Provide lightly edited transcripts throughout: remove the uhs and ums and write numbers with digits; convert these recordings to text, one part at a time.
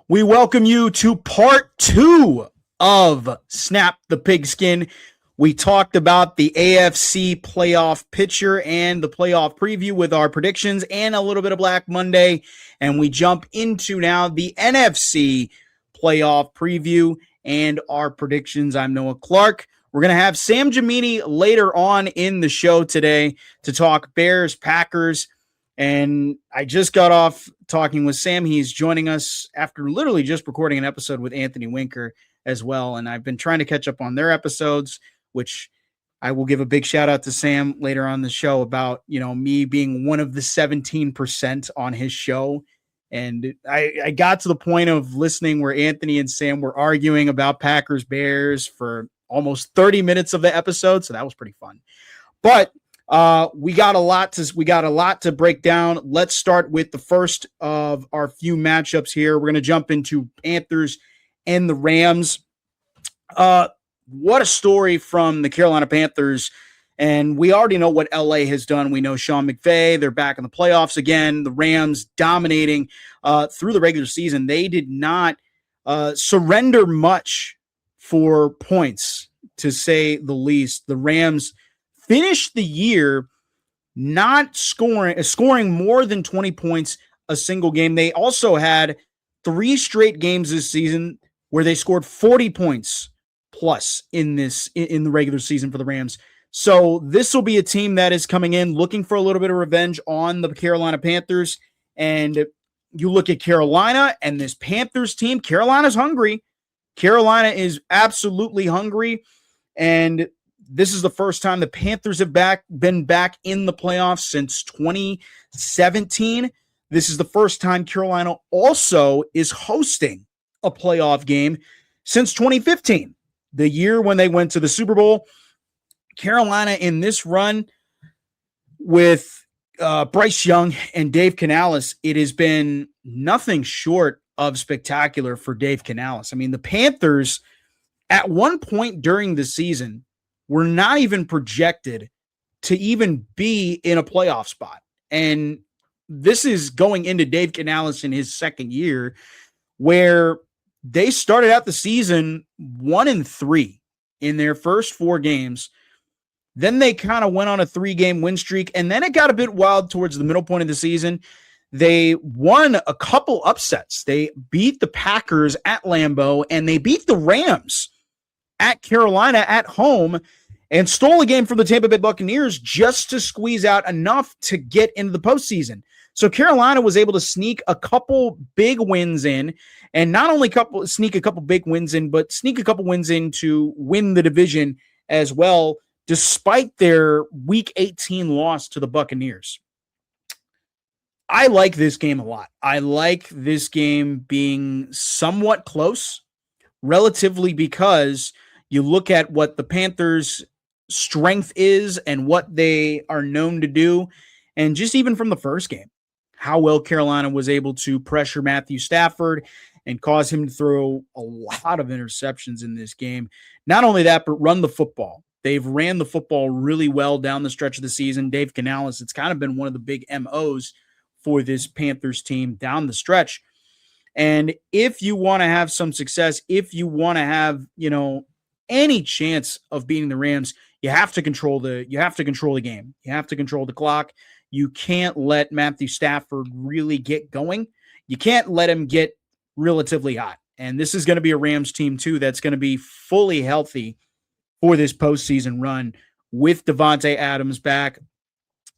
We welcome you to part 2 of Snap the Pigskin. We talked about the AFC playoff picture and the playoff preview with our predictions and a little bit of Black Monday. And we jump into now the NFC playoff preview and our predictions. I'm Noah Clark. We're going to have Sam Jamini later on in the show today to talk Bears, Packers. And I just got off talking with Sam. He's joining us after literally just recording an episode with Anthony Winker as well. And I've been trying to catch up on their episodes, which I will give a big shout out to Sam later on the show about, me being one of the 17% on his show. And I got to the point of listening where Anthony and Sam were arguing about Packers Bears for almost 30 minutes of the episode. So that was pretty fun. But we got a lot to break down. Let's start with the first of our few matchups here. We're going to jump into Panthers and the Rams. What a story from the Carolina Panthers. And we already know what LA has done. We know Sean McVay, they're back in the playoffs again. The Rams dominating through the regular season. They did not surrender much for points, to say the least. The Rams finished the year not scoring more than 20 points a single game. They also had 3 straight games this season where they scored 40 points plus in the regular season for the Rams. So this will be a team that is coming in looking for a little bit of revenge on the Carolina Panthers. And you look at Carolina and this Panthers team. Carolina's hungry. Carolina is absolutely hungry. And this is the first time the Panthers have been back in the playoffs since 2017. This is the first time Carolina also is hosting a playoff game since 2015, the year when they went to the Super Bowl. Carolina in this run with Bryce Young and Dave Canales, it has been nothing short of spectacular for Dave Canales. I mean, the Panthers at one point during the season were not even projected to even be in a playoff spot. And this is going into Dave Canales in his second year, where they started out the season 1-3 in their first 4 games. Then they kind of went on a 3-game win streak, and then it got a bit wild towards the middle point of the season. They won a couple upsets. They beat the Packers at Lambeau, and they beat the Rams at Carolina at home, and stole a game from the Tampa Bay Buccaneers just to squeeze out enough to get into the postseason. So Carolina was able to sneak a couple big wins in, and not only sneak a couple big wins in, but sneak a couple wins in to win the division as well, despite their Week 18 loss to the Buccaneers. I like this game a lot. I like this game being somewhat close, relatively, because you look at what the Panthers' strength is and what they are known to do, and just even from the first game, how well Carolina was able to pressure Matthew Stafford and cause him to throw a lot of interceptions in this game. Not only that, but run the football. They've ran the football really well down the stretch of the season. Dave Canales, it's kind of been one of the big MOs for this Panthers team down the stretch. And if you want to have some success, if you want to have, any chance of beating the Rams, you have to control the game. You have to control the clock. You can't let Matthew Stafford really get going. You can't let him get relatively hot. And this is going to be a Rams team too that's going to be fully healthy for this postseason run, with Devontae Adams back,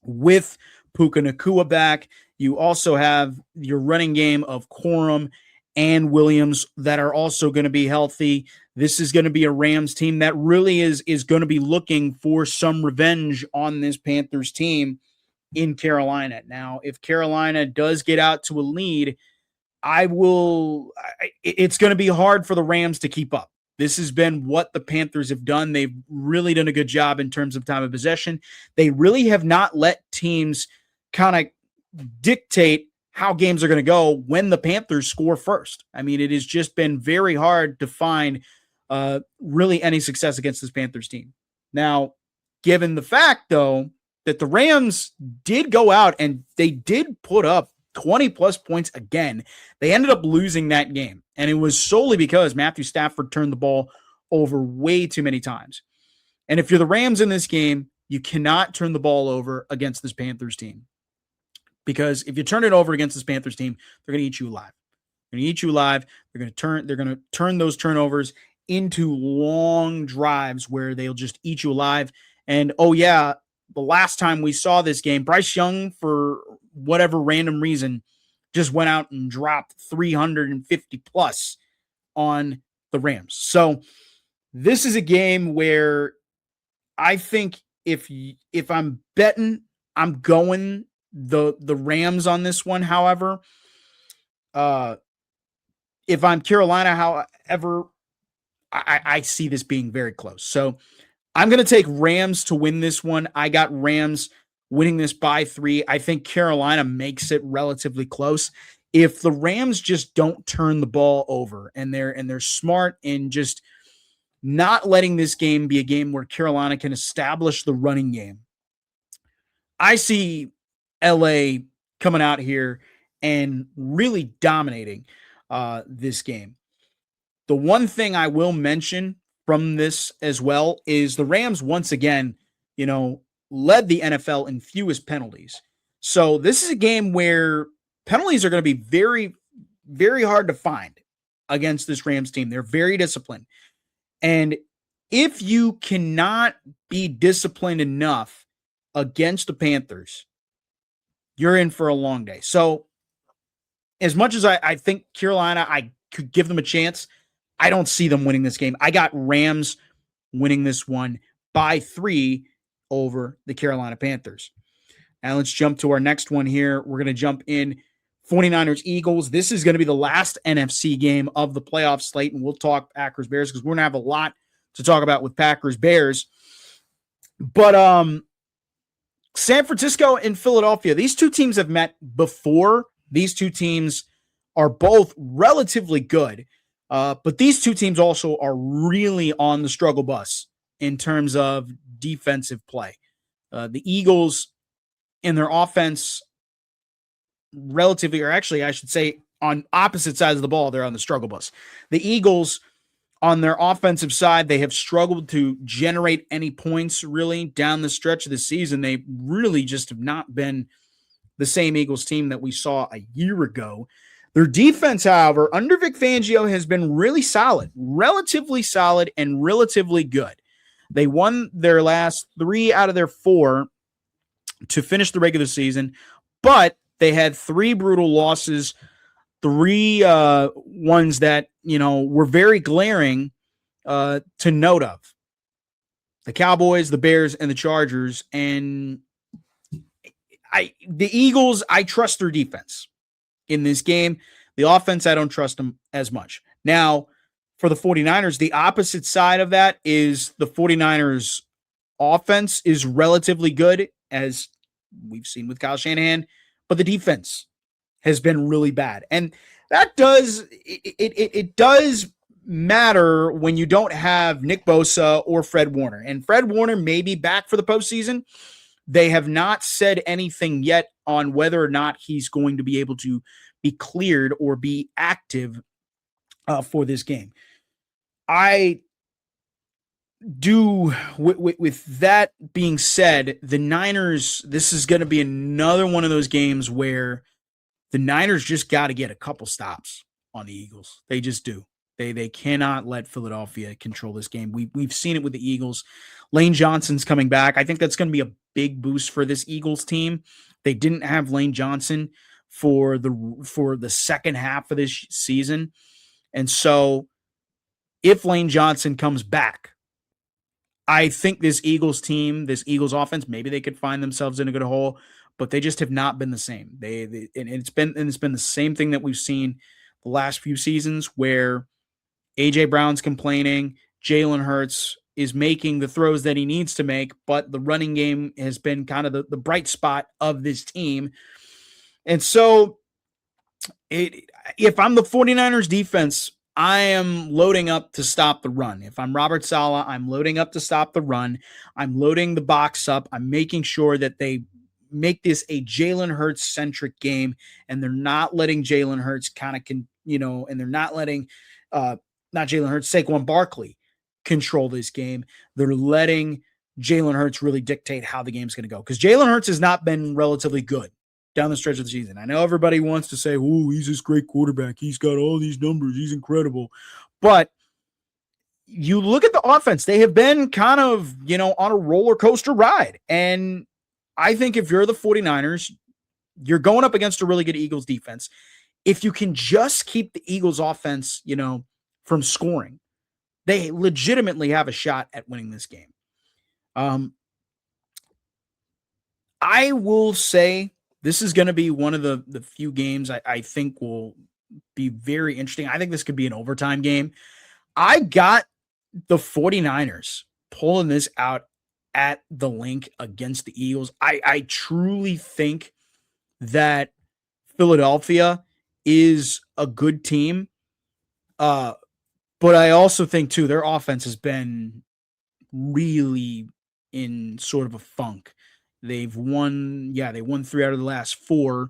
with Puka Nacua back. You also have your running game of Corum and Williams that are also going to be healthy. This is going to be a Rams team that really is going to be looking for some revenge on this Panthers team in Carolina. Now, if Carolina does get out to a lead, it's going to be hard for the Rams to keep up. This has been what the Panthers have done. They've really done a good job in terms of time of possession. They really have not let teams kind of dictate how games are going to go when the Panthers score first. I mean, it has just been very hard to find really any success against this Panthers team. Now, given the fact, though, that the Rams did go out and they did put up 20 plus points again. They ended up losing that game, and it was solely because Matthew Stafford turned the ball over way too many times. And if you're the Rams in this game, you cannot turn the ball over against this Panthers team. Because if you turn it over against this Panthers team, they're going to eat you alive. They're going to eat you alive. They're going to turn those turnovers into long drives where they'll just eat you alive. And oh yeah, the last time we saw this game, Bryce Young, for whatever random reason, just went out and dropped 350 plus on the Rams. So this is a game where I think if I'm betting, I'm going the Rams on this one. However, if I'm Carolina, however, I see this being very close. So I'm going to take Rams to win this one. I got Rams winning this by 3. I think Carolina makes it relatively close. If the Rams just don't turn the ball over and they're smart in just not letting this game be a game where Carolina can establish the running game, I see LA coming out here and really dominating this game. The one thing I will mention from this as well is the Rams once again, led the NFL in fewest penalties. So this is a game where penalties are going to be very, very hard to find against this Rams team. They're very disciplined. And if you cannot be disciplined enough against the Panthers, you're in for a long day. So as much as I think Carolina, I could give them a chance, I don't see them winning this game. I got Rams winning this one by 3 over the Carolina Panthers. Now let's jump to our next one here. We're going to jump in 49ers Eagles. This is going to be the last NFC game of the playoff slate, and we'll talk Packers Bears because we're going to have a lot to talk about with Packers Bears. But San Francisco and Philadelphia, these two teams have met before. These two teams are both relatively good. But these two teams also are really on the struggle bus in terms of defensive play. The Eagles in their offense relatively, or actually I should say on opposite sides of the ball, they're on the struggle bus. The Eagles on their offensive side, they have struggled to generate any points really down the stretch of the season. They really just have not been the same Eagles team that we saw a year ago. Their defense, however, under Vic Fangio has been really solid, relatively solid, and relatively good. They won their last 3 out of their 4 to finish the regular season, but they had 3 brutal losses, 3 ones that, were very glaring to note of. The Cowboys, the Bears, and the Chargers. And the Eagles, I trust their defense in this game. The offense, I don't trust them as much. Now, for the 49ers, the opposite side of that is the 49ers offense is relatively good, as we've seen with Kyle Shanahan, but the defense has been really bad. And that does matter when you don't have Nick Bosa or Fred Warner. And Fred Warner may be back for the postseason. They have not said anything yet on whether or not he's going to be able to be cleared or be active for this game. I do, with that being said, the Niners, this is going to be another one of those games where the Niners just got to get a couple stops on the Eagles. They just do. They cannot let Philadelphia control this game. We've seen it with the Eagles. Lane Johnson's coming back. I think that's going to be a big boost for this Eagles team. They didn't have Lane Johnson for the second half of this season. And so if Lane Johnson comes back, I think this Eagles team, this Eagles offense, maybe they could find themselves in a good hole, but they just have not been the same. It's been the same thing that we've seen the last few seasons where AJ Brown's complaining, Jalen Hurts is making the throws that he needs to make, but the running game has been kind of the bright spot of this team. And so if I'm the 49ers defense, I am loading up to stop the run. If I'm Robert Saleh, I'm loading up to stop the run. I'm loading the box up. I'm making sure that they make this a Jalen Hurts centric game, and they're not letting Jalen Hurts and they're not letting not Jalen Hurts, Saquon Barkley control this game. They're letting Jalen Hurts really dictate how the game's going to go, because Jalen Hurts has not been relatively good down the stretch of the season. I know everybody wants to say, "Oh, he's this great quarterback. He's got all these numbers. He's incredible," but you look at the offense, they have been kind of, on a roller coaster ride. And I think if you're the 49ers, you're going up against a really good Eagles defense. If you can just keep the Eagles offense, from scoring, they legitimately have a shot at winning this game. I will say this is going to be one of the few games I think will be very interesting. I think this could be an overtime game. I got the 49ers pulling this out at the link against the Eagles. I truly think that Philadelphia is a good team. But I also think too, their offense has been really in sort of a funk. They've won 3 out of the last 4,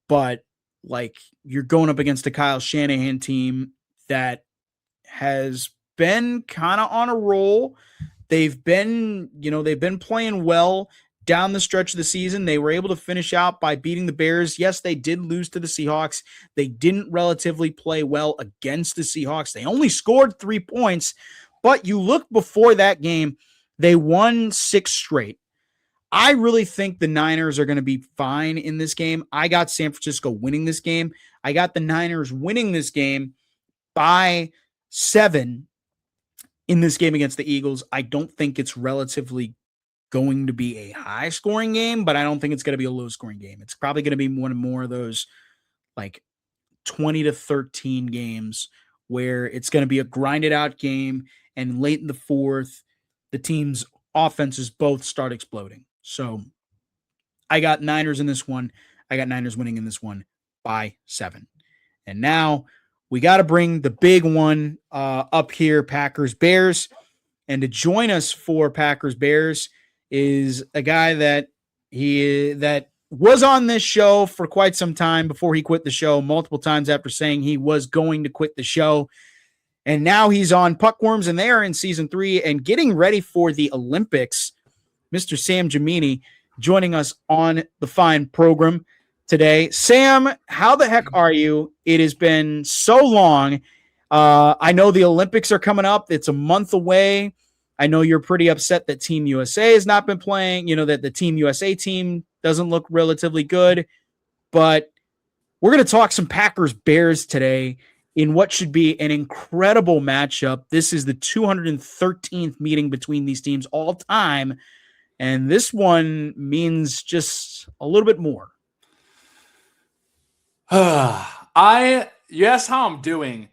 but you're going up against a Kyle Shanahan team that has been kind of on a roll. They've been playing well down the stretch of the season. They were able to finish out by beating the Bears. Yes, they did lose to the Seahawks. They didn't relatively play well against the Seahawks. They only scored 3 points, but you look before that game, they won 6 straight. I really think the Niners are going to be fine in this game. I got San Francisco winning this game. I got the Niners winning this game by 7 in this game against the Eagles. I don't think it's relatively going to be a high scoring game, but I don't think it's going to be a low scoring game. It's probably going to be one more of those 20-13 games where it's going to be a grinded out game, and late in the fourth, the team's offenses both start exploding. So I got Niners in this one. I got Niners winning in this one by 7. And now we got to bring the big one up here, Packers-Bears. And to join us for Packers-Bears is a guy that was on this show for quite some time before he quit the show, multiple times after saying he was going to quit the show. And now he's on Puckworms, and they are in season 3 and getting ready for the Olympics. Mr. Sam Gemini joining us on the fine program today. Sam, how the heck are you? It has been so long. I know the Olympics are coming up. It's a month away. I know you're pretty upset that Team USA has not been playing, that the Team USA team doesn't look relatively good. But we're going to talk some Packers-Bears today in what should be an incredible matchup. This is the 213th meeting between these teams all time, and this one means just a little bit more. You asked how I'm doing.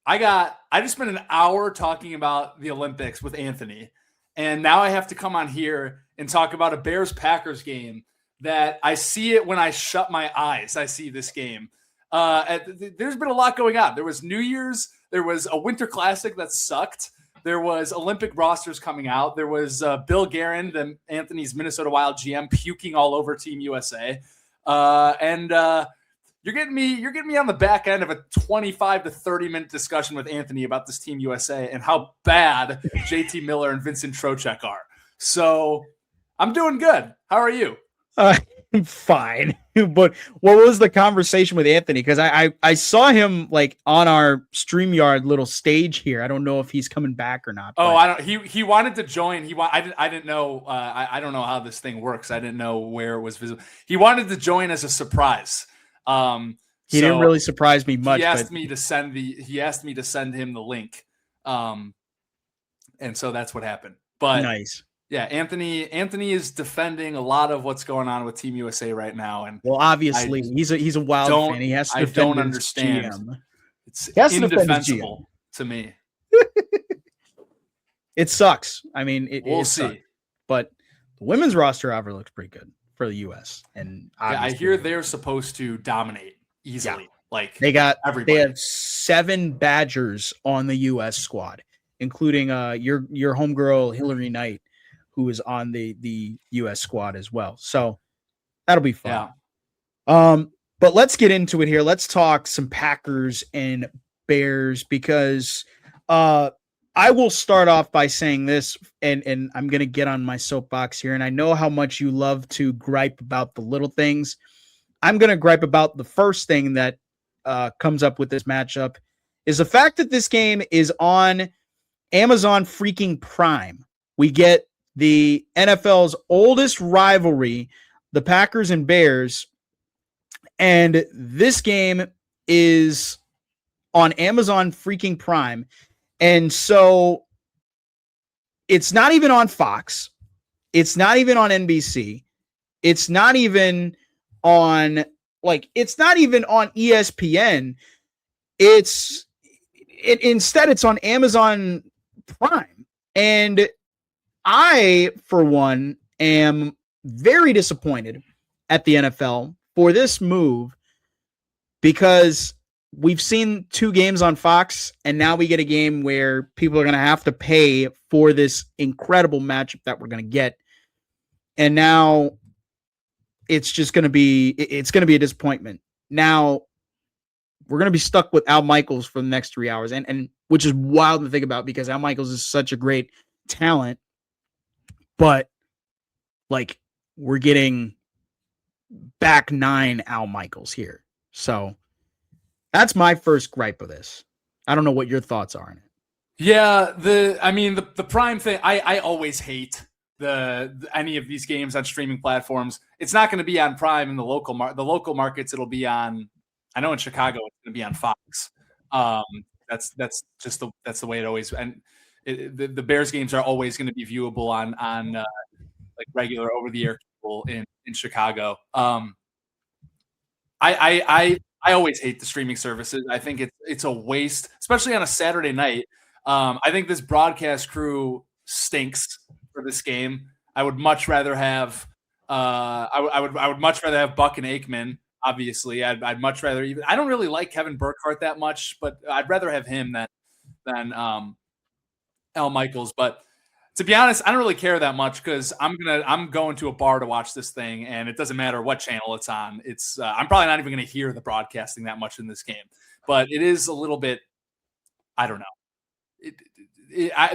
I just spent an hour talking about the Olympics with Anthony, and now I have to come on here and talk about a Bears-Packers game that I see it when I shut my eyes. I see this game. There's been a lot going on. There was New Year's. There was a Winter Classic that sucked. There was Olympic rosters coming out. There was Bill Guerin, Anthony's Minnesota Wild GM, puking all over Team USA. And you're getting me on the back end of a 25 to 30 minute discussion with Anthony about this Team USA and how bad JT Miller and Vincent Trocheck are. So I'm doing good. How are you? Fine. But what was the conversation with Anthony? Because I saw him on our StreamYard little stage here. I don't know if he's coming back or not. Oh, I don't. He wanted to join. I didn't know. I don't know how this thing works. I didn't know where it was visible. He wanted to join as a surprise. He didn't really surprise me much. He asked me to send him the link. And so that's what happened. But nice. Yeah, Anthony is defending a lot of what's going on with Team USA right now, and obviously he's a Wild fan. He has to. I don't understand. GM. It's indefensible to me. It sucks. I mean, we'll see. Sucks. But the women's roster, however, looks pretty good for the U.S. And I hear they're supposed to dominate easily. Yeah. They have 7 Badgers on the U.S. squad, including your homegirl Hillary Knight, who is on the U.S. squad as well. So That'll be fun. But let's get into it here. Let's talk some Packers and Bears because I will start off by saying this, and I'm going to get on my soapbox here. And I know how much you love to gripe about the little things. I'm going to gripe about the first thing that comes up with this matchup is the fact that this game is on Amazon freaking Prime. We get the NFL's oldest rivalry, the Packers and Bears, and this game is on Amazon freaking Prime. And so it's not even on Fox. It's not even on NBC. It's not even on ESPN. Instead it's on Amazon Prime. And I, for one, am very disappointed at the NFL for this move because we've seen 2 games on Fox, and now we get a game where people are going to have to pay for this incredible matchup that we're going to get. And now it's just going to be a disappointment. Now we're going to be stuck with Al Michaels for the next 3 hours, and which is wild to think about because Al Michaels is such a great talent, but like we're getting back 9 Al Michaels here. So that's my first gripe of this. I don't know what your thoughts are on it. Yeah, the Prime thing, I always hate any of these games on streaming platforms. It's not going to be on Prime in the local markets. It'll be on, I know in Chicago it's going to be on Fox. That's the way it always, and the Bears games are always going to be viewable on like regular over the air cable in Chicago. I always hate the streaming services. I think it's a waste, especially on a Saturday night. I think this broadcast crew stinks for this game. I would much rather have I would much rather have Buck and Aikman. Obviously, I'd much rather I don't really like Kevin Burkhardt that much, but I'd rather have him than Al Michaels. But to be honest, I don't really care that much because I'm going to a bar to watch this thing, and it doesn't matter what channel it's on. It's I'm probably not even going to hear the broadcasting that much in this game, but it is a little bit. I don't know.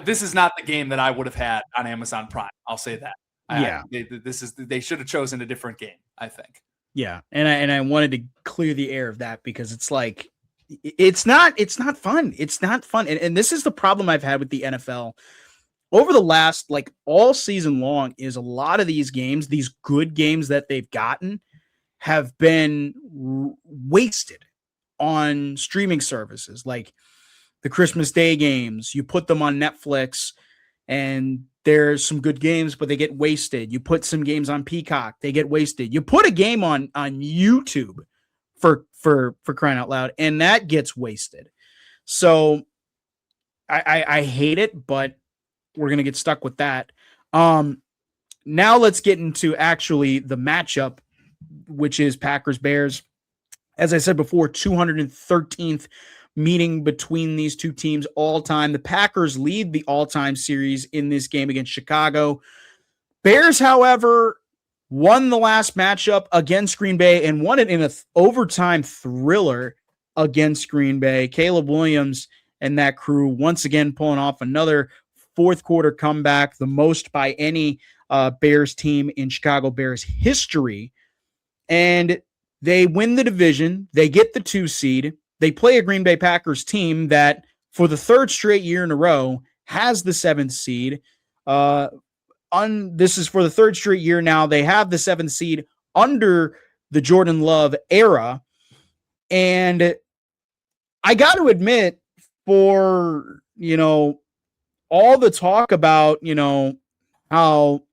This is not the game that I would have had on Amazon Prime. I'll say that. Yeah, they should have chosen a different game, I think. Yeah, and I wanted to clear the air of that because it's like it's not fun. It's not fun, and this is the problem I've had with the NFL over the last like all season long. Is a lot of these games, these good games that they've gotten, have been wasted on streaming services like the Christmas Day games. You put them on Netflix and there's some good games, but they get wasted. You put some games on Peacock, they get wasted. You put a game on YouTube for crying out loud, and that gets wasted. So I hate it, but we're gonna get stuck with that. Now let's get into actually the matchup, which is Packers Bears. As I said before, 213th meeting between these two teams all time. The Packers lead the all-time series in this game against Chicago. Bears, however, won the last matchup against Green Bay and won it in an overtime thriller against Green Bay. Caleb Williams and that crew once again pulling off another fourth quarter comeback, the most by any Bears team in Chicago Bears history. And they win the division. They get the 2 seed. They play a Green Bay Packers team that, for the 3rd straight year in a row, has the 7th seed. This is for the 3rd straight year now. They have the 7th seed under the Jordan Love era. And I got to admit, for, all the talk about, how,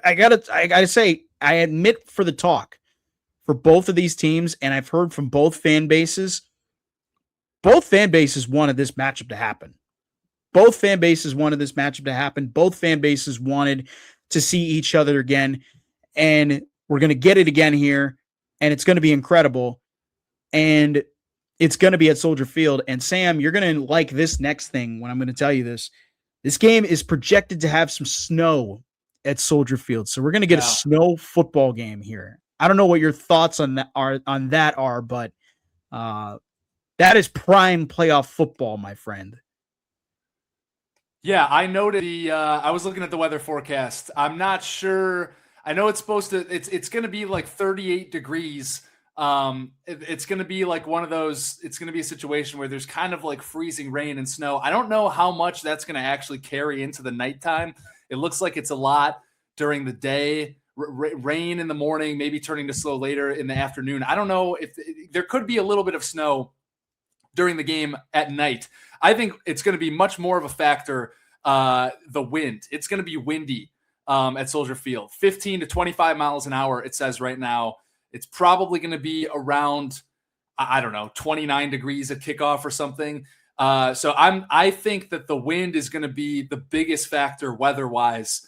I gotta say, I admit for the talk, for both of these teams, and I've heard from both fan bases wanted this matchup to happen. Both fan bases wanted this matchup to happen. Both fan bases wanted to see each other again, and we're going to get it again here, and it's going to be incredible, and it's going to be at Soldier Field. And Sam, you're going to like this next thing when I'm going to tell you this. This game is projected to have some snow at Soldier Field. So we're going to get a snow football game here. I don't know what your thoughts on that are, but that is prime playoff football, my friend. Yeah, I noted I was looking at the weather forecast. I'm not sure. I know it's supposed to. It's going to be like 38 degrees. It's going to be like one of those. It's going to be a situation where there's kind of like freezing rain and snow. I don't know how much that's going to actually carry into the nighttime. It looks like it's a lot during the day. Rain in the morning, maybe turning to slow later in the afternoon. I don't know if there could be a little bit of snow during the game at night. I think it's going to be much more of a factor. The wind. It's going to be windy at Soldier Field. 15 to 25 miles an hour, it says right now. It's probably going to be around, I don't know, 29 degrees at kickoff or something. So I think that the wind is going to be the biggest factor weather-wise.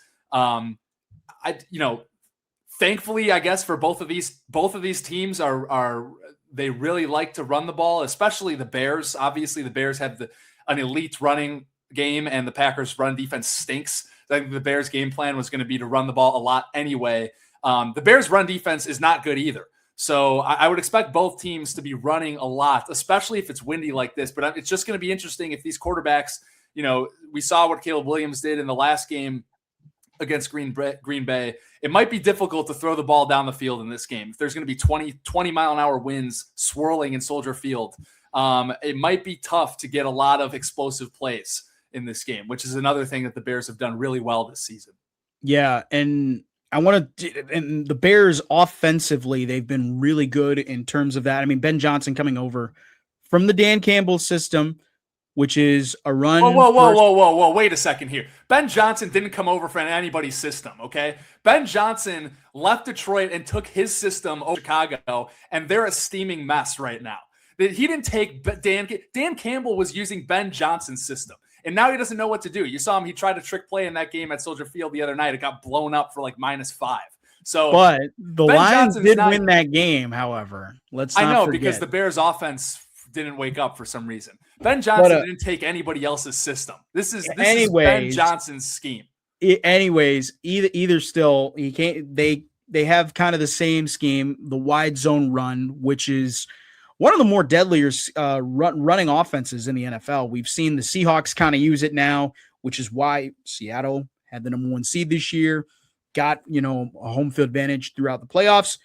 Thankfully, I guess for both of these teams are they really like to run the ball, especially the Bears. Obviously, the Bears have an elite running game, and the Packers' run defense stinks. I think the Bears' game plan was going to be to run the ball a lot anyway. The Bears' run defense is not good either. So I would expect both teams to be running a lot, especially if it's windy like this. But it's just going to be interesting if these quarterbacks, we saw what Caleb Williams did in the last game against Green Bay. It might be difficult to throw the ball down the field in this game. If there's going to be 20 mile an hour winds swirling in Soldier Field, it might be tough to get a lot of explosive plays in this game, which is another thing that the Bears have done really well this season. Yeah. And and the Bears offensively, they've been really good in terms of that. I mean, Ben Johnson coming over from the Dan Campbell system, which is a run. Whoa. Wait a second here. Ben Johnson didn't come over from anybody's system, okay? Ben Johnson left Detroit and took his system over Chicago, and they're a steaming mess right now. He didn't take Dan Campbell was using Ben Johnson's system, and now he doesn't know what to do. You saw him. He tried a trick play in that game at Soldier Field the other night. It got blown up for like -5. So, but the Lions did win that game, however. Let's not forget. Because the Bears offense didn't wake up for some reason. Ben Johnson didn't take anybody else's system. This is Ben Johnson's scheme. Either still, he can't. They have kind of the same scheme, the wide zone run, which is one of the more deadlier running offenses in the NFL. We've seen the Seahawks kind of use it now, which is why Seattle had the number 1 seed this year, got a home field advantage throughout the playoffs,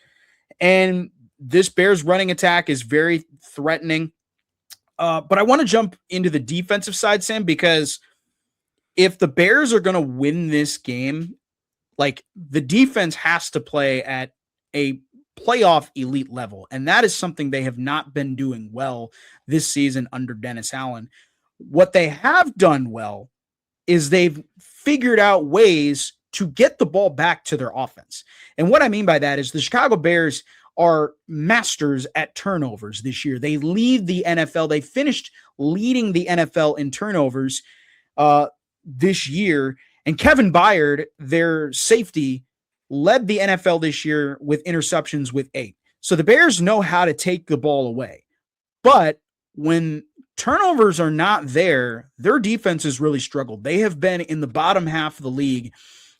and this Bears running attack is very threatening. But I want to jump into the defensive side, Sam, because if the Bears are going to win this game, like the defense has to play at a playoff elite level. And that is something they have not been doing well this season under Dennis Allen. What they have done well is they've figured out ways to get the ball back to their offense. And what I mean by that is the Chicago Bears are masters at turnovers this year. They lead the NFL. They finished leading the NFL in turnovers this year. And Kevin Byard, their safety, led the NFL this year with interceptions with 8. So the Bears know how to take the ball away. But when turnovers are not there, their defense has really struggled. They have been in the bottom half of the league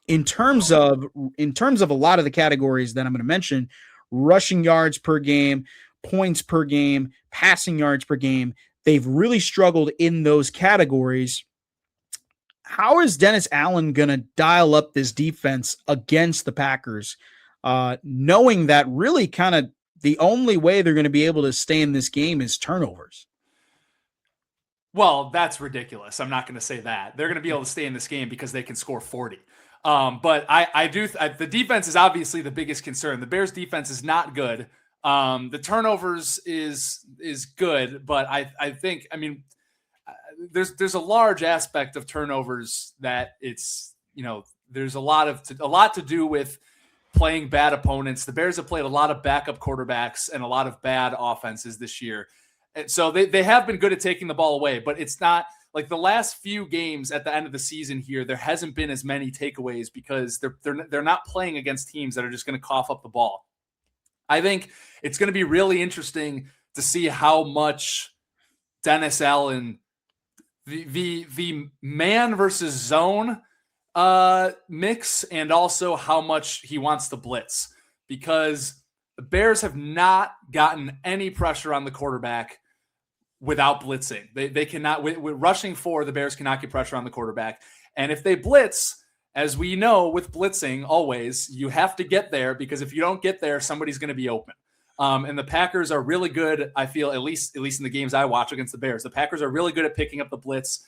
in terms of a lot of the categories that I'm going to mention: rushing yards per game, points per game, passing yards per game. They've really struggled in those categories. How is Dennis Allen going to dial up this defense against the Packers, knowing that really kind of the only way they're going to be able to stay in this game is turnovers? Well, that's ridiculous. I'm not going to say that. They're going to be able to stay in this game because they can score 40. But the defense is obviously the biggest concern. The Bears defense is not good. The turnovers is good, but I think, there's a large aspect of turnovers that it's, there's a lot to do with playing bad opponents. The Bears have played a lot of backup quarterbacks and a lot of bad offenses this year. And so they have been good at taking the ball away, but it's not like the last few games at the end of the season here. There hasn't been as many takeaways because they're not playing against teams that are just going to cough up the ball. I think it's going to be really interesting to see how much Dennis Allen, the man versus zone Mix, and also how much he wants to blitz, because the Bears have not gotten any pressure on the quarterback without blitzing. They cannot, with rushing for, the Bears cannot get pressure on the quarterback. And if they blitz, as we know with blitzing, always, you have to get there, because if you don't get there, somebody's going to be open. And the Packers are really good, I feel, at least in the games I watch against the Bears. The Packers are really good at picking up the blitz.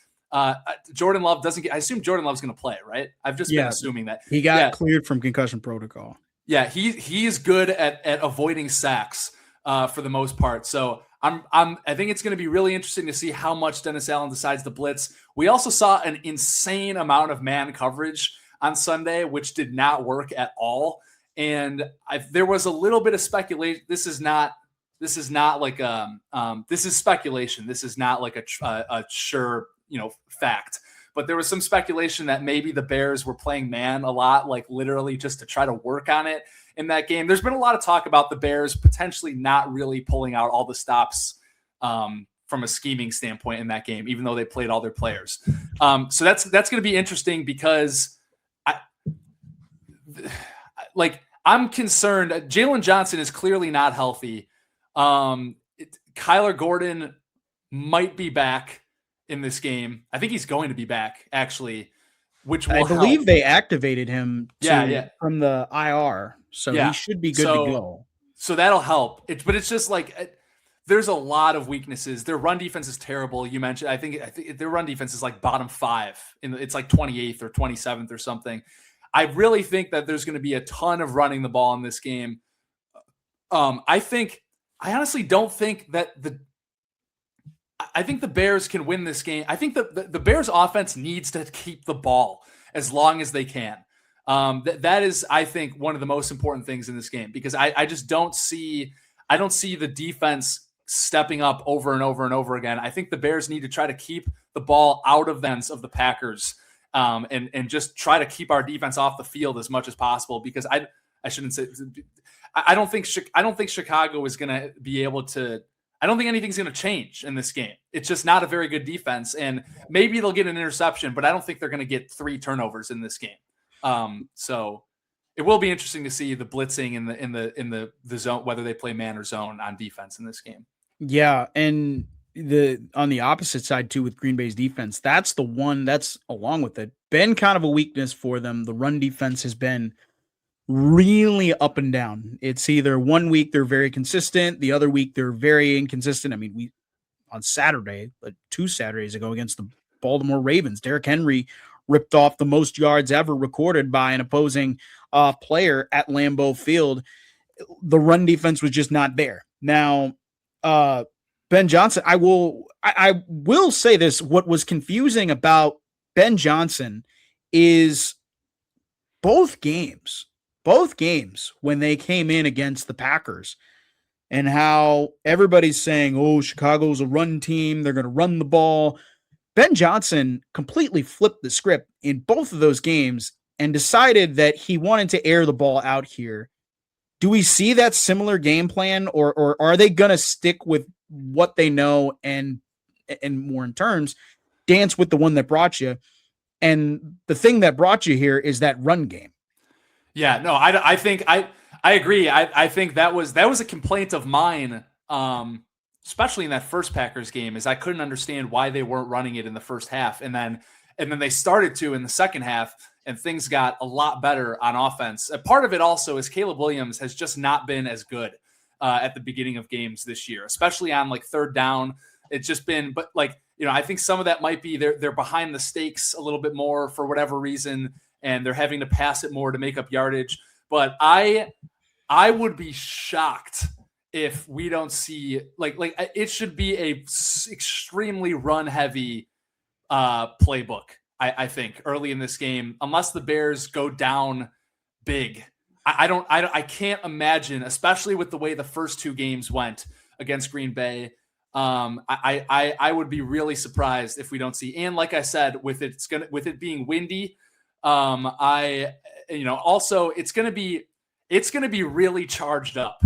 Jordan Love doesn't get, I assume Jordan Love's going to play, right? I've just been assuming that. He got cleared from concussion protocol. Yeah, he's good at avoiding sacks for the most part. So I think it's going to be really interesting to see how much Dennis Allen decides to blitz. We also saw an insane amount of man coverage on Sunday, which did not work at all. And there was a little bit of speculation. This is like this is speculation. This is not like a sure fact. But there was some speculation that maybe the Bears were playing man a lot, like literally just to try to work on it in that game. There's been a lot of talk about the Bears potentially not really pulling out all the stops from a scheming standpoint in that game, even though they played all their players. So that's going to be interesting, because I'm concerned. Jalen Johnson is clearly not healthy. Kyler Gordon might be back in this game. I think he's going to be back, actually, which will believe help. they activated him from the IR, so he should be good to go. So that'll help. But it's just like there's a lot of weaknesses. Their run defense is terrible. You mentioned, I think their run defense is like bottom 5. It's like 28th or 27th or something. I really think that there's going to be a ton of running the ball in this game. I honestly don't think that I think the Bears can win this game. I think the Bears offense needs to keep the ball as long as they can. That is, I think, one of the most important things in this game, because I just don't see the defense stepping up over and over and over again. I think the Bears need to try to keep the ball out of the hands of the Packers. And just try to keep our defense off the field as much as possible, because I shouldn't say, I don't think Chicago is going to be able to. I don't think anything's going to change in this game. It's just not a very good defense, and maybe they'll get an interception, but I don't think they're going to get 3 turnovers in this game. So it will be interesting to see the blitzing in the zone, whether they play man or zone on defense in this game. Yeah, and on the opposite side too, with Green Bay's defense, that's the one that's, along with it, been kind of a weakness for them. The run defense has been really up and down. It's either one week they're very consistent, the other week they're very inconsistent. I mean, on Saturday, 2 Saturdays ago against the Baltimore Ravens, Derrick Henry ripped off the most yards ever recorded by an opposing player at Lambeau Field. The run defense was just not there. Now, Ben Johnson, I will say this. What was confusing about Ben Johnson is both games when they came in against the Packers, and how everybody's saying, oh, Chicago's a run team, they're going to run the ball. Ben Johnson completely flipped the script in both of those games and decided that he wanted to air the ball out here. Do we see that similar game plan, or are they going to stick with what they know and more in terms, dance with the one that brought you? And the thing that brought you here is that run game. Yeah, no, I think I agree. I think that was a complaint of mine, especially in that first Packers game, is I couldn't understand why they weren't running it in the first half, and then they started to in the second half, and things got a lot better on offense. A part of it also is Caleb Williams has just not been as good at the beginning of games this year, especially on like third down. It's just been, but I think some of that might be they're behind the stakes a little bit more for whatever reason, and they're having to pass it more to make up yardage. But I would be shocked if we don't see like it should be a extremely run heavy playbook. I think early in this game, unless the Bears go down big, I can't imagine, especially with the way the first 2 games went against Green Bay. I would be really surprised if we don't see. And like I said, with it being windy, also it's going to be really charged up.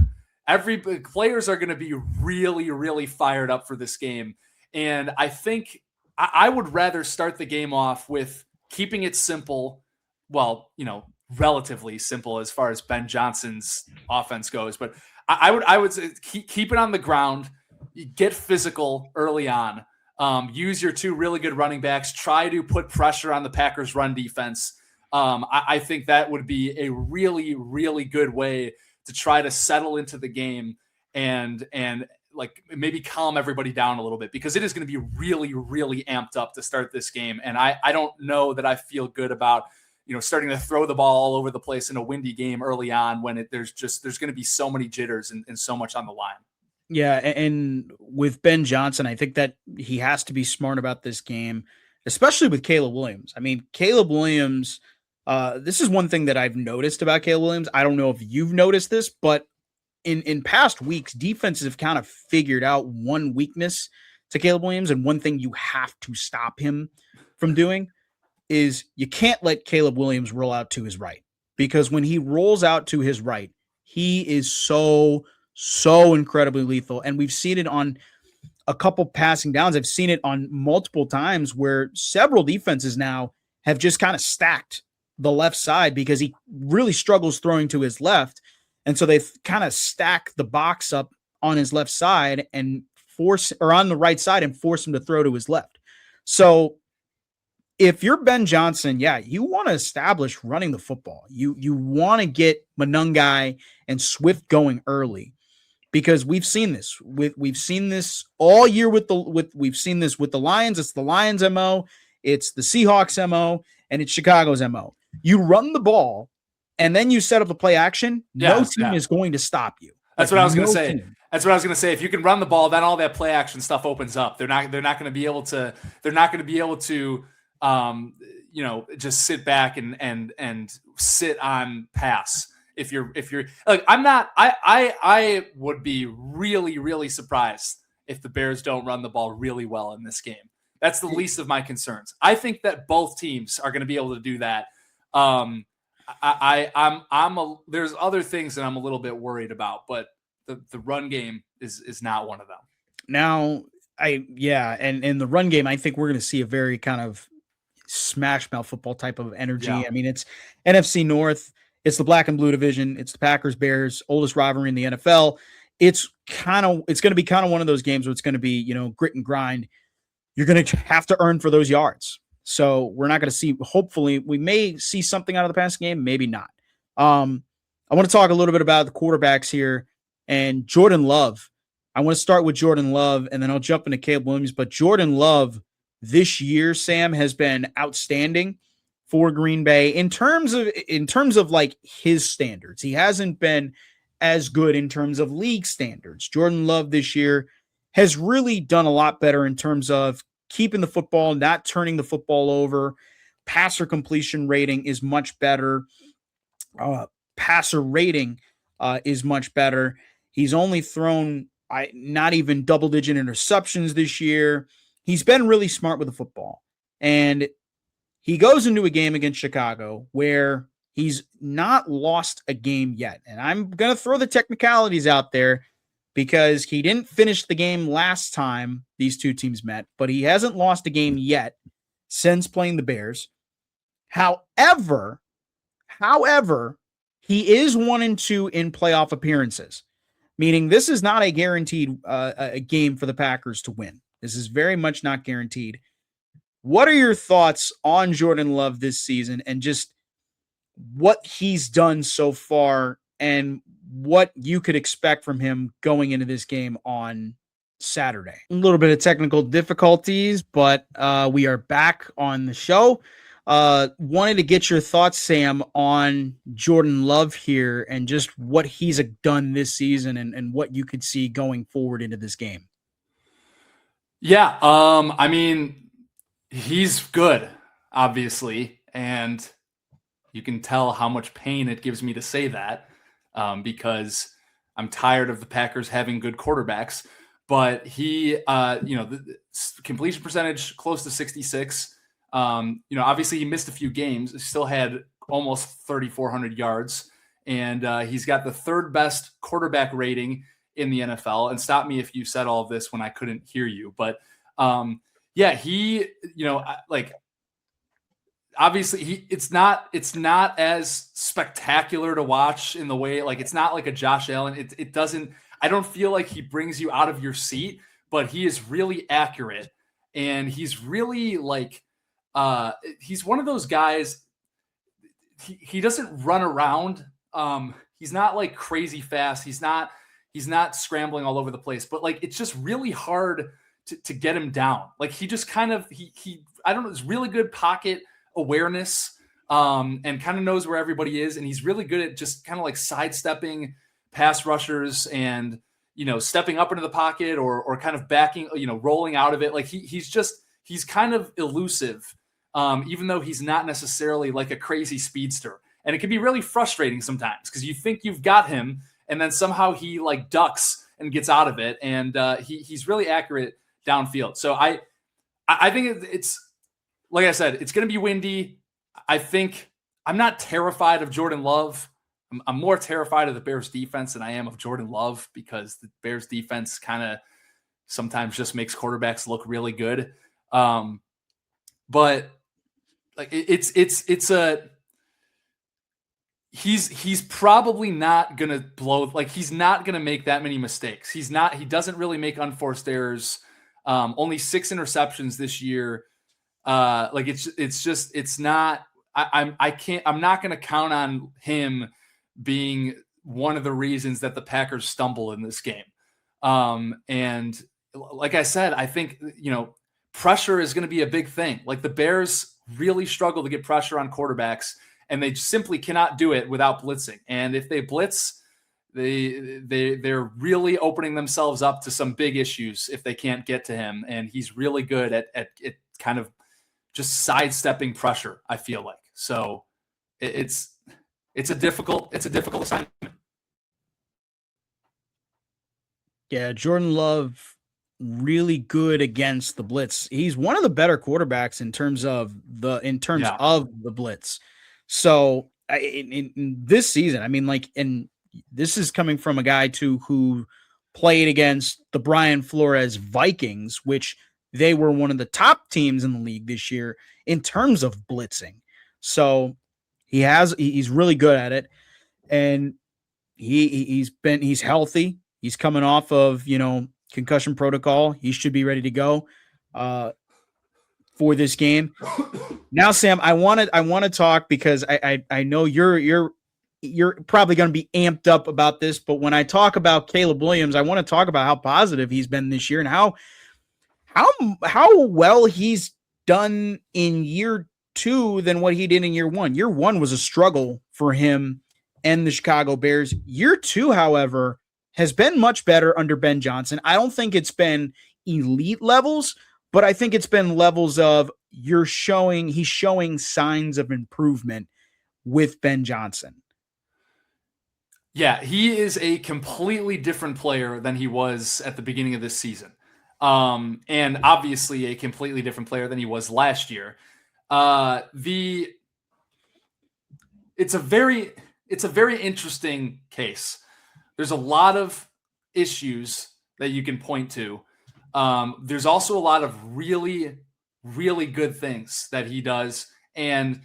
Players are going to be really, really fired up for this game. And I think I would rather start the game off with keeping it simple, well, relatively simple as far as Ben Johnson's offense goes. But I would say keep it on the ground, get physical early on. Use your two really good running backs. Try to put pressure on the Packers' run defense. I think that would be a really, really good way to try to settle into the game and like maybe calm everybody down a little bit, because it is going to be really, really amped up to start this game. And I don't know that I feel good about, starting to throw the ball all over the place in a windy game early on when there's going to be so many jitters and so much on the line. Yeah, and with Ben Johnson, I think that he has to be smart about this game, especially with Caleb Williams. I mean, Caleb Williams, this is one thing that I've noticed about Caleb Williams. I don't know if you've noticed this, but in past weeks, defenses have kind of figured out one weakness to Caleb Williams, and one thing you have to stop him from doing is you can't let Caleb Williams roll out to his right, because when he rolls out to his right, he is so incredibly lethal. And we've seen it on a couple passing downs. I've seen it on multiple times where several defenses now have just kind of stacked the left side because he really struggles throwing to his left. And so they've kind of stacked the box up on his left side and on the right side and force him to throw to his left. So if you're Ben Johnson, you want to establish running the football. You want to get Monungai and Swift going early, because we've seen this all year we've seen this with the Lions. It's the Lions MO, it's the Seahawks MO, and it's Chicago's MO. You run the ball and then you set up the play action. No team is going to stop you. That's what I was going to say. That's what I was going to say. If you can run the ball, then all that play action stuff opens up. They're not going to be able to just sit back and sit on pass. If you're like, I would be really, really surprised if the Bears don't run the ball really well in this game. That's the least of my concerns. I think that both teams are going to be able to do that. There's other things that I'm a little bit worried about, but the run game is not one of them. Now, and in the run game, I think we're going to see a very kind of smash mouth football type of energy. Yeah. I mean, it's NFC North, it's the black and blue division, it's the Packers Bears, oldest rivalry in the NFL. It's going to be kind of one of those games where it's going to be, grit and grind. You're going to have to earn for those yards. So we're not going to see, hopefully we may see something out of the passing game, maybe not. I want to talk a little bit about the quarterbacks here and Jordan Love. I want to start with Jordan Love and then I'll jump into Caleb Williams, but Jordan Love this year, Sam, has been outstanding for Green Bay in terms of like his standards. He hasn't been as good in terms of league standards. Jordan Love this year has really done a lot better in terms of keeping the football, not turning the football over. Passer completion rating is much better. Passer rating is much better. He's only thrown not even double-digit interceptions this year. He's been really smart with the football. And he goes into a game against Chicago where he's not lost a game yet. And I'm going to throw the technicalities out there because he didn't finish the game last time these two teams met, but he hasn't lost a game yet since playing the Bears. However, he is 1-2 in playoff appearances, meaning this is not a guaranteed a game for the Packers to win. This is very much not guaranteed. What are your thoughts on Jordan Love this season and just what he's done so far and what you could expect from him going into this game on Saturday? A little bit of technical difficulties, but we are back on the show. Wanted to get your thoughts, Sam, on Jordan Love here and just what he's done this season and what you could see going forward into this game. Yeah. I mean, he's good, obviously. And you can tell how much pain it gives me to say that because I'm tired of the Packers having good quarterbacks. But he, the completion percentage close to 66. Obviously he missed a few games. He still had almost 3,400 yards. And he's got the third best quarterback rating in the NFL. And stop me if you said all of this when I couldn't hear you. But obviously it's not as spectacular to watch in the way, like, it's not like a Josh Allen. It doesn't, I don't feel like he brings you out of your seat, but he is really accurate, and he's really like, he's one of those guys. He doesn't run around. He's not like crazy fast. He's not scrambling all over the place, but like, it's just really hard to get him down. Like, he just kind of, I don't know, it's really good pocket awareness, and kind of knows where everybody is. And he's really good at just kind of like sidestepping pass rushers and, stepping up into the pocket or kind of backing, rolling out of it. Like, he's kind of elusive, even though he's not necessarily like a crazy speedster. And it can be really frustrating sometimes because you think you've got him, and then somehow he like ducks and gets out of it. And he's really accurate downfield. So I think it's, like I said, it's going to be windy. I think I'm not terrified of Jordan Love. I'm more terrified of the Bears defense than I am of Jordan Love, because the Bears defense kind of sometimes just makes quarterbacks look really good. But like, he's probably not going to blow, like, he's not going to make that many mistakes. He doesn't really make unforced errors. Only 6 interceptions this year. Like, it's not, I'm not going to count on him being one of the reasons that the Packers stumble in this game. And like I said, I think, pressure is going to be a big thing. Like, the Bears really struggle to get pressure on quarterbacks, and they simply cannot do it without blitzing. And if they blitz, they're really opening themselves up to some big issues if they can't get to him. And he's really good at kind of just sidestepping pressure, I feel like. So it's a difficult assignment. Yeah, Jordan Love, really good against the blitz. He's one of the better quarterbacks in terms of the blitz. So in this season, I mean, like, and this is coming from a guy who played against the Brian Flores Vikings, which they were one of the top teams in the league this year in terms of blitzing. So he's really good at it, and he's healthy. He's coming off of, concussion protocol. He should be ready to go for this game. Now, Sam, I want to talk, because I know you're probably going to be amped up about this, but when I talk about Caleb Williams, I want to talk about how positive he's been this year and how well he's done in year 2 than what he did in year 1. Year 1 was a struggle for him and the Chicago Bears. Year 2, however, has been much better under Ben Johnson. I don't think it's been elite levels, but I think it's been levels of he's showing signs of improvement with Ben Johnson. Yeah, he is a completely different player than he was at the beginning of this season. And obviously a completely different player than he was last year. It's a very interesting case. There's a lot of issues that you can point to. There's also a lot of really, really good things that he does. And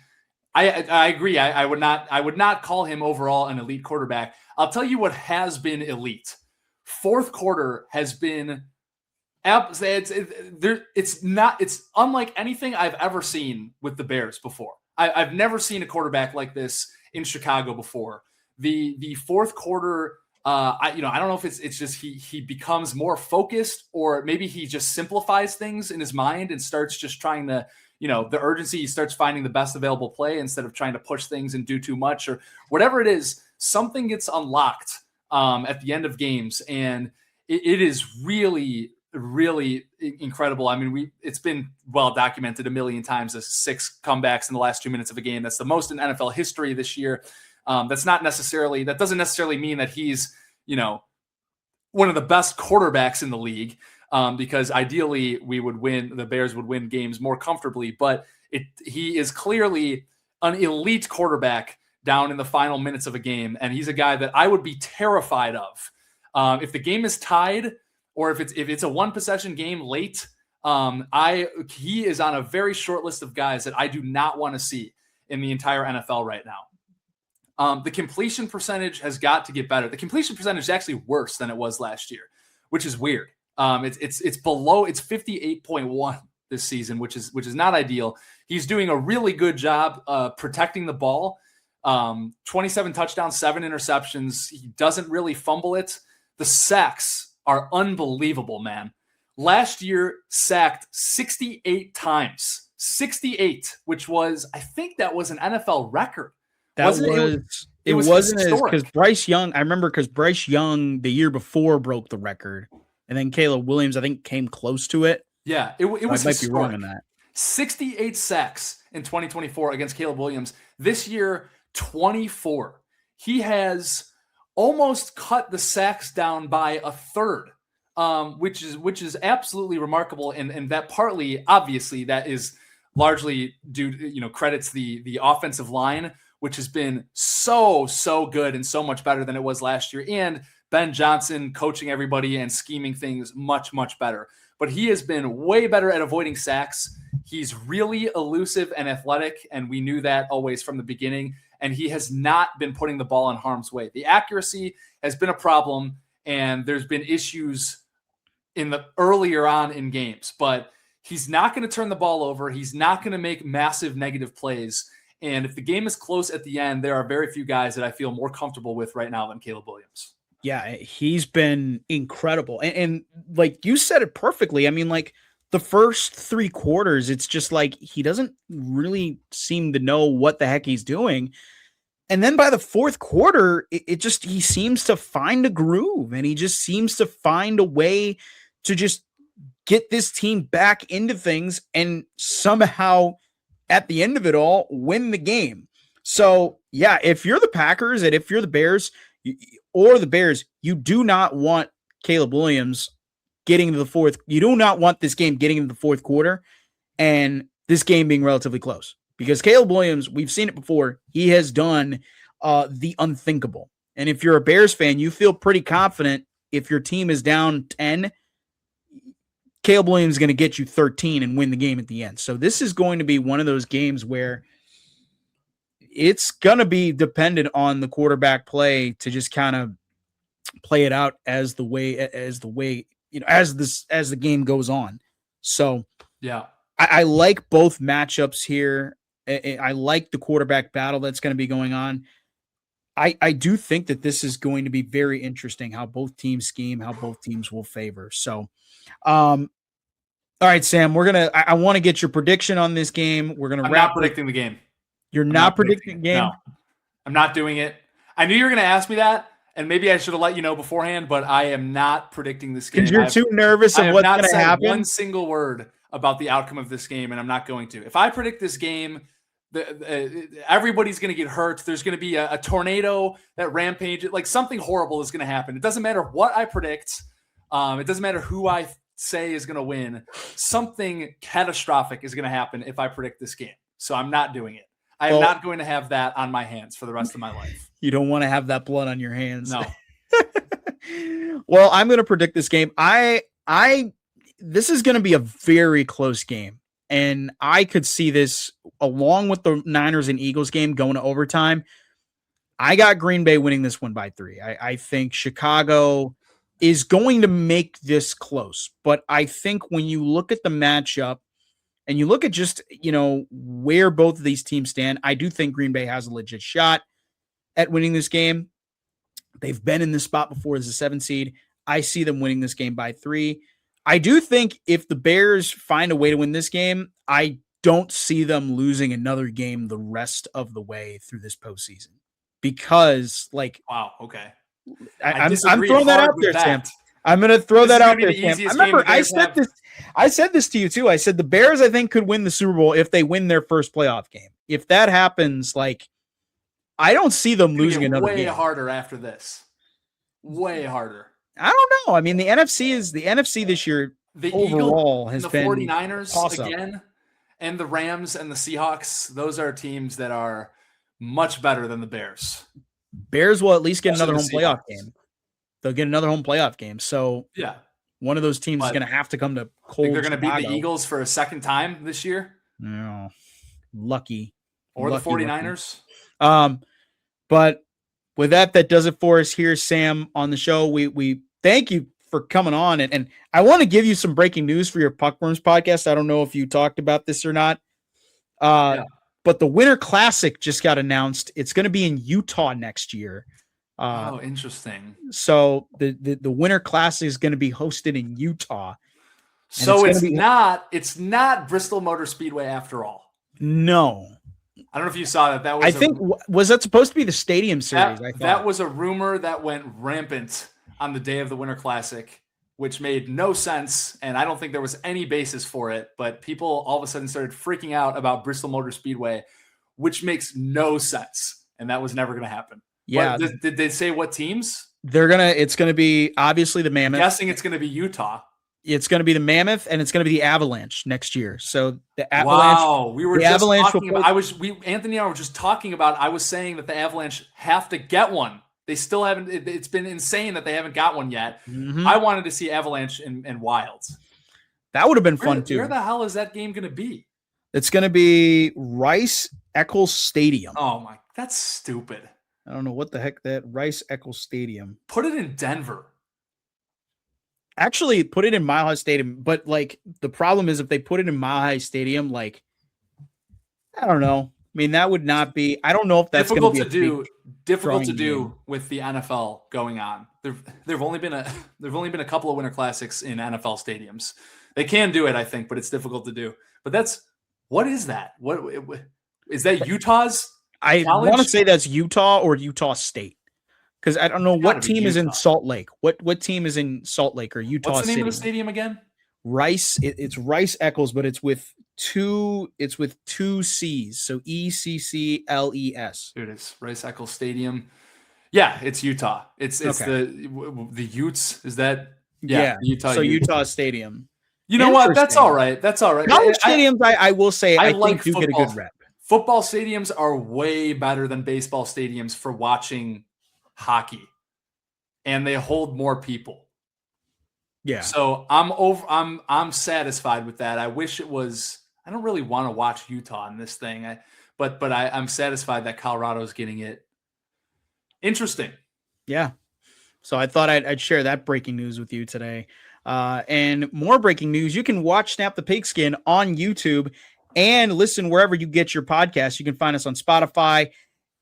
I agree. I would not call him overall an elite quarterback. I'll tell you what has been elite. Fourth quarter has been, it's unlike anything I've ever seen with the Bears before. I've never seen a quarterback like this in Chicago before. The fourth quarter, I don't know if it's just he becomes more focused, or maybe he just simplifies things in his mind and starts just trying to, the urgency, he starts finding the best available play instead of trying to push things and do too much, or whatever it is. Something gets unlocked at the end of games, and it is really, really incredible. I mean, it's been well documented a million times as 6 comebacks in the last 2 minutes of a game. That's the most in NFL history this year. That doesn't necessarily mean that he's, one of the best quarterbacks in the league, because ideally the Bears would win games more comfortably, but he is clearly an elite quarterback down in the final minutes of a game. And he's a guy that I would be terrified of. If the game is tied, or if it's a 1 possession game late, He is on a very short list of guys that I do not want to see in the entire NFL right now. The completion percentage has got to get better. The completion percentage is actually worse than it was last year, which is weird. It's below. It's 58.1 this season, which is not ideal. He's doing a really good job protecting the ball. 27 touchdowns, 7 interceptions. He doesn't really fumble it. The sacks are unbelievable, man. Last year, sacked 68 times. 68, which was, I think that was an NFL record. It wasn't because Bryce Young, I remember because Bryce Young the year before broke the record. And then Caleb Williams, I think, came close to it. Yeah, it was I might be wrong on that. 68 sacks in 2024 against Caleb Williams. This year, 24. He has almost cut the sacks down by a third, which is absolutely remarkable. And that partly, obviously, that is largely due to, credits the offensive line, which has been so good and so much better than it was last year. And Ben Johnson coaching everybody and scheming things much better. But he has been way better at avoiding sacks. He's really elusive and athletic, and we knew that always from the beginning. And he has not been putting the ball in harm's way. The accuracy has been a problem, and there's been issues in the earlier on in games. But he's not going to turn the ball over. He's not going to make massive negative plays. And if the game is close at the end, there are very few guys that I feel more comfortable with right now than Caleb Williams. Yeah, he's been incredible. And like you said it perfectly. I mean, like the first 3 quarters, it's just like he doesn't really seem to know what the heck he's doing. And then by the 4th quarter, he seems to find a groove, and he just seems to find a way to just get this team back into things and somehow at the end of it all, win the game. So yeah, if you're the Packers and if you're the Bears, you do not want Caleb Williams getting into the 4th. You do not want this game getting into the 4th quarter and this game being relatively close, because Caleb Williams, we've seen it before. He has done the unthinkable. And if you're a Bears fan, you feel pretty confident if your team is down 10, Caleb Williams is going to get you 13 and win the game at the end. So this is going to be one of those games where it's going to be dependent on the quarterback play to just kind of play it out as the game goes on. So yeah, I like both matchups here. I like the quarterback battle that's going to be going on. I do think that this is going to be very interesting how both teams scheme, how both teams will favor. So, all right, Sam, I want to get your prediction on this game. We're going to wrap. Not predicting the game. You're not predicting the game? No, I'm not doing it. I knew you were going to ask me that, and maybe I should have let you know beforehand, but I am not predicting this game. Because you're too nervous of what's going to happen? I have not said one single word about the outcome of this game, and I'm not going to. If I predict this game, everybody's going to get hurt. There's going to be a tornado that rampages. Like, something horrible is going to happen. It doesn't matter what I predict. It doesn't matter who I say is going to win. Something catastrophic is going to happen if I predict this game. So I'm not doing it. I am not going to have that on my hands for the rest of my life. You don't want to have that blood on your hands. No. Well, I'm going to predict this game. This is going to be a very close game. And I could see this along with the Niners and Eagles game going to overtime. I got Green Bay winning this one by 3. I think Chicago is going to make this close. But I think when you look at the matchup and you look at just, where both of these teams stand, I do think Green Bay has a legit shot at winning this game. They've been in this spot before as a 7 seed. I see them winning this game by 3. I do think if the Bears find a way to win this game, I don't see them losing another game the rest of the way through this postseason. Because, wow, okay. I'm throwing that out there, Sam. I'm going to throw that out there, Sam. I remember I said this to you too. I said the Bears, I think, could win the Super Bowl if they win their first playoff game. If that happens, I don't see them losing another game. Way harder after this. Way harder. I don't know. I mean, the NFC this year overall has been the 49ers again, and the Rams and the Seahawks. Those are teams that are much better than the Bears. Bears will at least get another home playoff game. They'll get another home playoff game. So yeah, One of those teams is going to have to come to cold. Think they're going to beat Chicago. the Eagles for a second time this year? No, lucky. Or the 49ers? But with that does it for us here, Sam, on the show. We thank you for coming on, and I want to give you some breaking news for your Puckworms podcast. I don't know if you talked about this or not. But the Winter Classic just got announced. It's going to be in Utah next year. Interesting. So the Winter Classic is going to be hosted in Utah. So it's not Bristol Motor Speedway after all. No. I don't know if you saw that. Was that supposed to be the Stadium Series? That was a rumor that went rampant on the day of the Winter Classic, which made no sense, and I don't think there was any basis for it. But people all of a sudden started freaking out about Bristol Motor Speedway, which makes no sense, and that was never going to happen. Yeah. Did they say what teams? It's going to be obviously the Mammoth. I'm guessing it's going to be Utah. It's going to be the Mammoth, and it's going to be the Avalanche next year. So the Avalanche. Wow, we were just Avalanche talking about. Anthony and I were just talking about. I was saying that the Avalanche have to get one. They still haven't. It's been insane that they haven't got one yet. Mm-hmm. I wanted to see Avalanche and Wilds. That would have been fun too. Where the hell is that game going to be? It's going to be Rice-Eccles Stadium. Oh my, that's stupid. I don't know what the heck that Rice-Eccles Stadium. Put it in Denver. Actually, put it in Mile High Stadium, but like the problem is if they put it in Mile High Stadium, like I don't know. I mean, that would not be. I don't know if that's difficult to do. Difficult to do with the NFL going on. There've only been a couple of Winter Classics in NFL stadiums. They can do it, I think, but it's difficult to do. But what is that? What is that? Utah's? I want to say that's Utah or Utah State. Because I don't know what team is in Salt Lake. What team is in Salt Lake or Utah City? What's the name of the stadium again? Rice. It's Rice-Eccles, but it's with two C's. So ECCLES. Dude, it's Rice-Eccles Stadium. Yeah, it's Utah. It's okay. the Utes. Is that? Yeah. Utah. So Utah Stadium. You know what? That's all right. College stadiums, I will say, I like think do get a good rep. Football stadiums are way better than baseball stadiums for watching hockey, and they hold more people. Yeah. So I'm satisfied with that. I wish it was. I don't really want to watch Utah in this thing, but I'm satisfied that Colorado's getting it. Interesting. Yeah. So I thought I'd share that breaking news with you today. And more breaking news, you can watch Snap the Pigskin on YouTube and listen wherever you get your podcasts. You can find us on Spotify,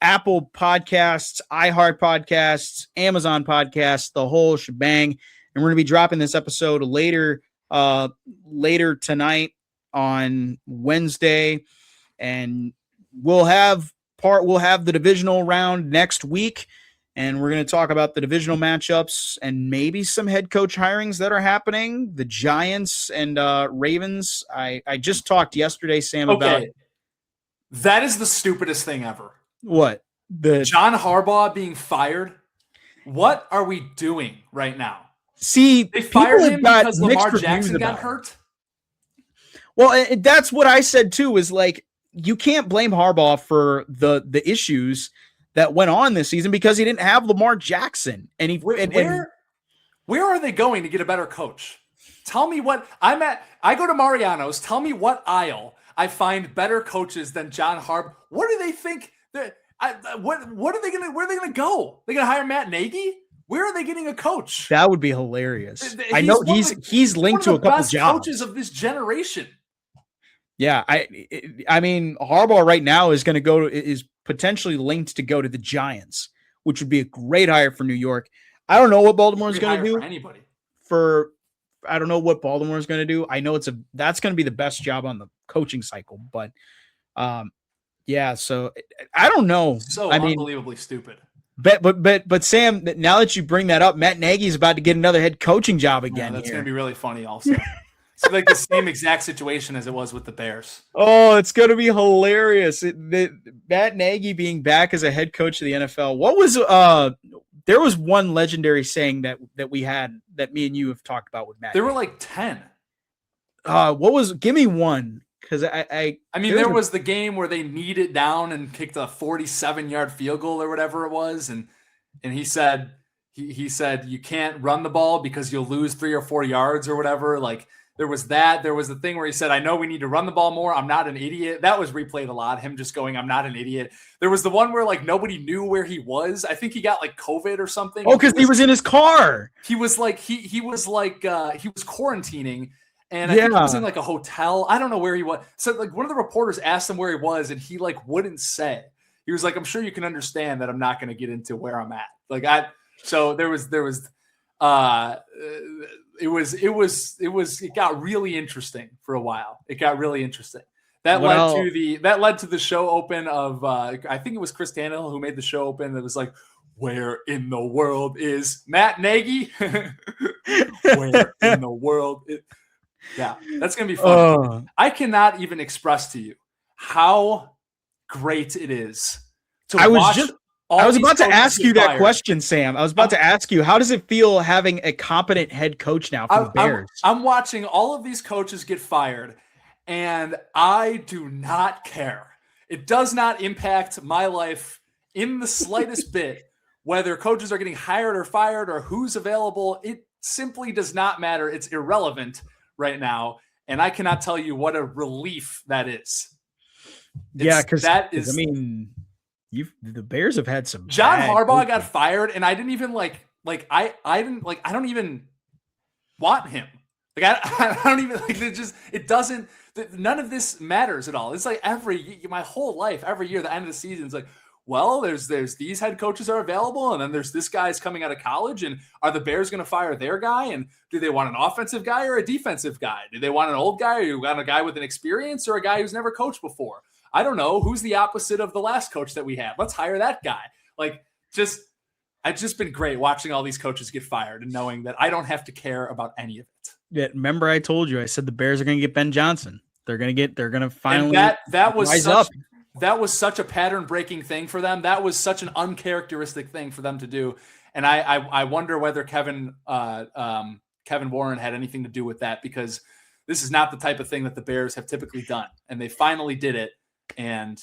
Apple Podcasts, iHeart Podcasts, Amazon Podcasts, the whole shebang. And we're going to be dropping this episode later tonight on Wednesday. And we'll have the divisional round next week. And we're going to talk about the divisional matchups and maybe some head coach hirings that are happening. The Giants and Ravens. I just talked yesterday, Sam, about that is the stupidest thing ever. What? The John Harbaugh being fired? What are we doing right now? See, they fired him because Lamar Jackson got hurt? Well, that's what I said too, is like you can't blame Harbaugh for the issues that went on this season because he didn't have Lamar Jackson. And where are they going to get a better coach? Tell me what I'm at. I go to Mariano's. Tell me what aisle I find better coaches than John Harbaugh. What do they think? Where are they gonna go? They gonna hire Matt Nagy? Where are they getting a coach? That would be hilarious. I know he's linked to a couple jobs. Coaches of this generation. Yeah, I mean Harbaugh right now is potentially linked to go to the Giants, which would be a great hire for New York. I don't know what Baltimore is going to do. For anybody. I don't know what Baltimore is going to do. I know that's going to be the best job on the coaching cycle, but yeah. So I don't know. So unbelievably stupid. But Sam, now that you bring that up, Matt Nagy is about to get another head coaching job again. That's going to be really funny. Also, it's like the same exact situation as it was with the Bears. Oh, it's going to be hilarious. Matt Nagy being back as a head coach of the NFL. What was there was one legendary saying that we had that me and you have talked about with Matt. There were like 10. Give me one. Because there was the game where they kneed it down and kicked a 47-yard field goal or whatever it was, and he said he said you can't run the ball because you'll lose 3 or 4 yards or whatever. Like there was that. There was the thing where he said, I know we need to run the ball more. I'm not an idiot. That was replayed a lot. Him just going, I'm not an idiot. There was the one where like nobody knew where he was. I think he got like COVID or something. Oh, because he was in his car. He was like he was quarantining. And I think he was in like a hotel. I don't know where he was. So like one of the reporters asked him where he was, and he like wouldn't say. He was like, I'm sure you can understand that I'm not going to get into where I'm at. So it got really interesting for a while. It got really interesting. That led to the show open of I think it was Chris Tannehill who made the show open. That was like, where in the world is Matt Nagy? Where in the world is... Yeah, that's going to be fun. I cannot even express to you how great it is to watch. I was about to ask you that question, Sam. I was about to ask you, how does it feel having a competent head coach now for the Bears? I'm watching all of these coaches get fired, and I do not care. It does not impact my life in the slightest bit, whether coaches are getting hired or fired or who's available. It simply does not matter. It's irrelevant right now, and I cannot tell you what a relief that is. Because I mean, the Bears have had some. John Harbaugh got fired, and I didn't even I don't even want him. Like I don't even like it doesn't. None of this matters at all. It's like my whole life, every year, the end of the season, it's like, well, there's these head coaches are available, and then there's this guy's coming out of college, and are the Bears going to fire their guy? And do they want an offensive guy or a defensive guy? Do they want an old guy, or you want a guy with an experience, or a guy who's never coached before? I don't know. Who's the opposite of the last coach that we had? Let's hire that guy. It's just been great watching all these coaches get fired and knowing that I don't have to care about any of it. Yeah, remember I told you, I said the Bears are going to get Ben Johnson. They're going to finally that was such a pattern breaking thing for them. That was such an uncharacteristic thing for them to do. And I wonder whether Kevin Warren had anything to do with that, because this is not the type of thing that the Bears have typically done. And they finally did it, and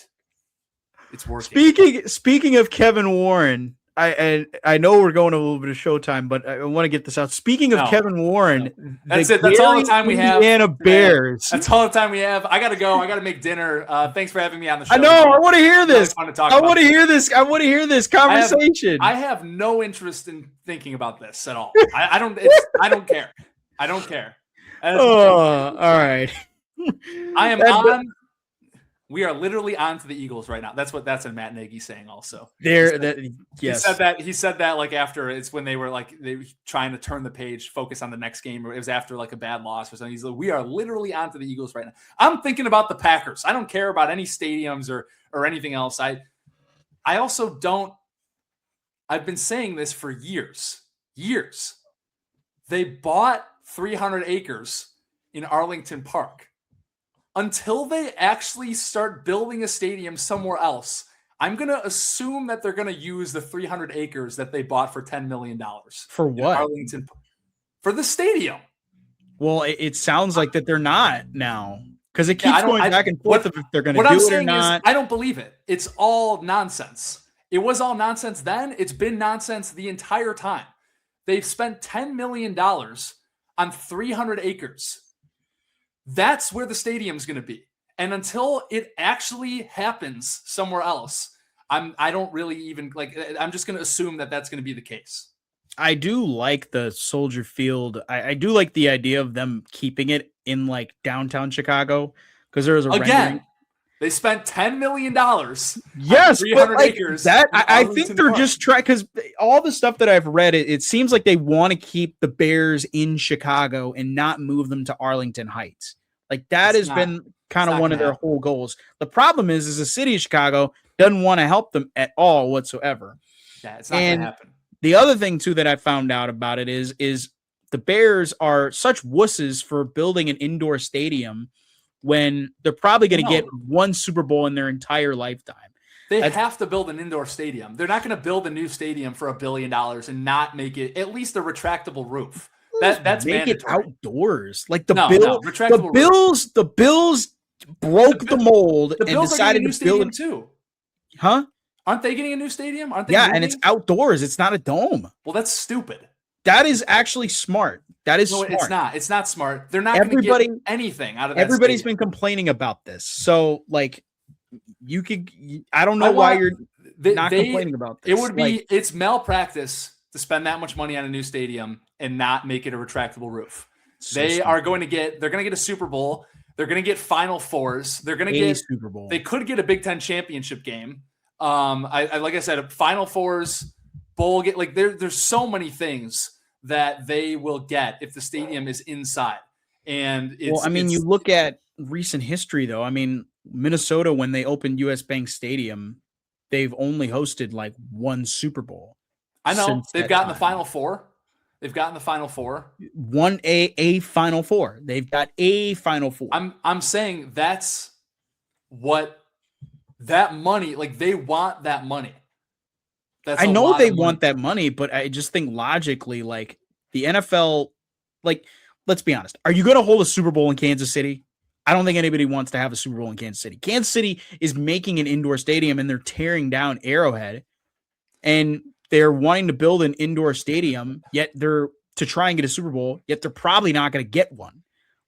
it's working. Speaking of Kevin Warren, I know we're going a little bit of showtime, but I want to get this out. Speaking of Kevin Warren, that's it. That's all the time we have. Indiana Bears. That's all the time we have. I got to go. I got to make dinner. Thanks for having me on the show. I know. I want to hear this. I want to hear this. I want to hear this conversation. I have no interest in thinking about this at all. I don't care. I don't care. All right. I am on. We are literally on to the Eagles right now. That's a Matt Nagy saying also. Yes. He said that like after it's when they were trying to turn the page, focus on the next game, or it was after like a bad loss or something. He's like, we are literally on to the Eagles right now. I'm thinking about the Packers. I don't care about any stadiums or anything else. I also don't. I've been saying this for years. They bought 300 acres in Arlington Park. Until they actually start building a stadium somewhere else, I'm going to assume that they're going to use the 300 acres that they bought for $10 million. For what? Arlington, for the stadium. Well, it sounds like that they're not now, because it keeps going back and forth if they're going to do it or not. I don't believe it. It's all nonsense. It was all nonsense then. It's been nonsense the entire time. They've spent $10 million on 300 acres. That's where the stadium's going to be. And until it actually happens somewhere else, I don't really even I'm just going to assume that that's going to be the case. I do like the Soldier Field. I do like the idea of them keeping it in like downtown Chicago, because there was a rendering. They spent $10 million. Yes, 300 acres. That I think they're just trying, because all the stuff that I've read, it seems like they want to keep the Bears in Chicago and not move them to Arlington Heights. Like that has been kind of one of their whole goals. The problem is the city of Chicago doesn't want to help them at all whatsoever. Yeah, it's not going to happen. The other thing too that I found out about it is the Bears are such wusses for building an indoor stadium when they're probably going to get one Super Bowl in their entire lifetime. They have to build an indoor stadium. They're not going to build a new stadium for $1 billion and not make it at least a retractable roof. That's make mandatory. It outdoors. Like the Bills broke the mold the and decided to build too. Huh? Aren't they getting a new stadium? Aren't they? Yeah, moving? and it's outdoors. It's not a dome. Well, that's stupid. That is actually smart. That is smart. It's not. It's not smart. They're not going to get anything out of that. Everybody's been complaining about this. So, like, you could. I don't know why you're not complaining about this. It would be. It's malpractice to spend that much money on a new stadium and not make it a retractable roof. They're going to get a Super Bowl. They're going to get Final Fours. They're going to get Super Bowl. They could get a Big Ten championship game. I like I said, Final Fours, bowl get like there's so many things that they will get if the stadium is inside. And you look at recent history though. I mean, Minnesota, when they opened US Bank Stadium, they've only hosted like one Super Bowl. I know they've gotten the Final Four. They've gotten the Final Four. A Final Four. They've got a Final Four. I'm saying that's what that money, like they want that money. I know they want that money, but I just think logically, like the NFL, like, let's be honest. Are you going to hold a Super Bowl in Kansas City? I don't think anybody wants to have a Super Bowl in Kansas City. Kansas City is making an indoor stadium and they're tearing down Arrowhead and they're wanting to build an indoor stadium, yet they're to try and get a Super Bowl, yet they're probably not going to get one.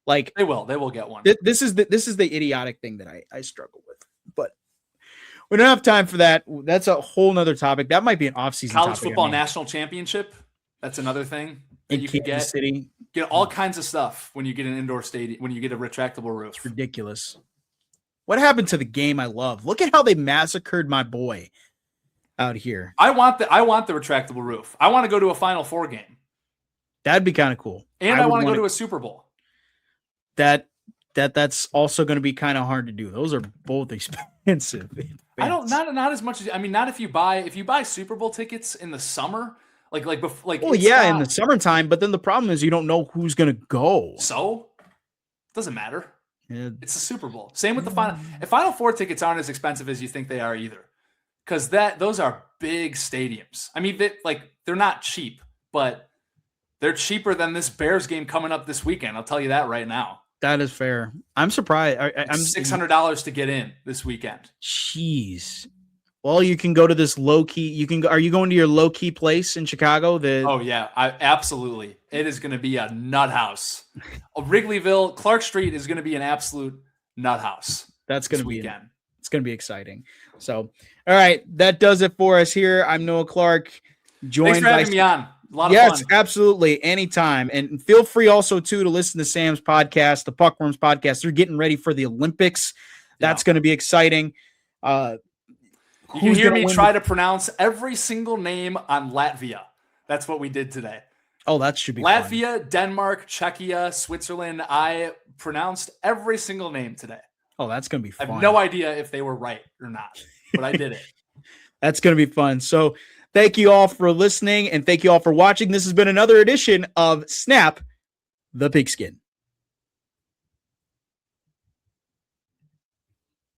Like they will get one. This is the idiotic thing that I struggle with, but we don't have time for that. That's a whole nother topic. That might be an off-season college football national championship. That's another thing that you can get. City. Get all kinds of stuff when you get an indoor stadium, when you get a retractable roof. It's ridiculous. What happened to the game I love? Look at how they massacred my boy out here. I want the retractable roof. I want to go to a Final Four game. That'd be kind of cool. And I want to go to a Super Bowl. That's also going to be kind of hard to do. Those are both expensive. Not as much as not if you buy Super Bowl tickets in the summer, in the summertime, but then the problem is you don't know who's going to go. So it doesn't matter. Yeah. It's the Super Bowl. Same with the Final Four tickets aren't as expensive as you think they are either. Cuz those are big stadiums. I mean, they're not cheap, but they're cheaper than this Bears game coming up this weekend. I'll tell you that right now. That is fair. I'm surprised. I'm $600 to get in this weekend. Jeez. Well, you can go to this low key. Are you going to your low key place in Chicago? Oh yeah, absolutely. It is going to be a nut house. Wrigleyville, Clark Street is going to be an absolute nut house. That's going to be weekend. It's going to be exciting. So, all right, that does it for us here. I'm Noah Clark. Thanks for having me on. A lot of fun. Absolutely. Anytime. And feel free also, to listen to Sam's podcast, the Puckworms podcast. They're getting ready for the Olympics. That's going to be exciting. You can hear me try to pronounce every single name on Latvia. That's what we did today. Oh, that should be Latvia, fun. Denmark, Czechia, Switzerland. I pronounced every single name today. Oh, that's going to be fun. I have no idea if they were right or not, but I did it. That's going to be fun. So, thank you all for listening, and thank you all for watching. This has been another edition of Snap the Pigskin.